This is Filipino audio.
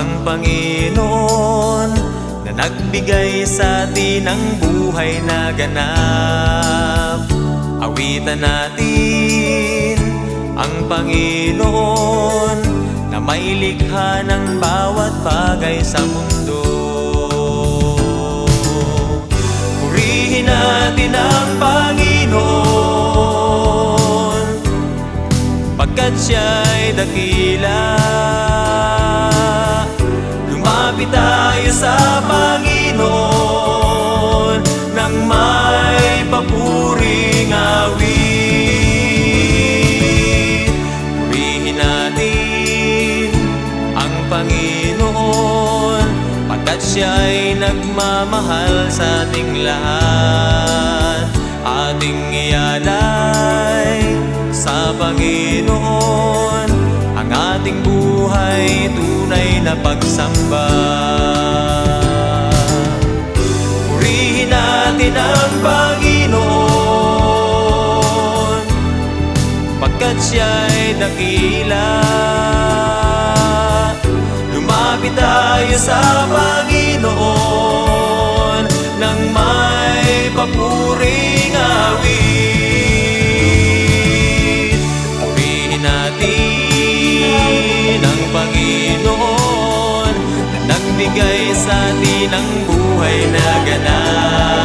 ang Panginoon na nagbigay sa atin ng buhay na ganap. Awitan natin ang Panginoon na may likha ng bawat bagay sa mundo. Purihin natin ang Panginoon pagkat siya'y dakila. Lumapit tayo sa Panginoon nang may papuring awit. Purihin natin ang Panginoon pagkat siya'y nagmamahal sa ating lahat. Ating ialay sa Panginoon ang ating buhay, tunay na pagsamba. Purihin natin ang Panginoon pagkat siya'y dakila. Lumapit tayo sa Panginoon nang may papuring awit. Purihin natin ang Panginoon na nagbigay sa atin ng buhay na ganap.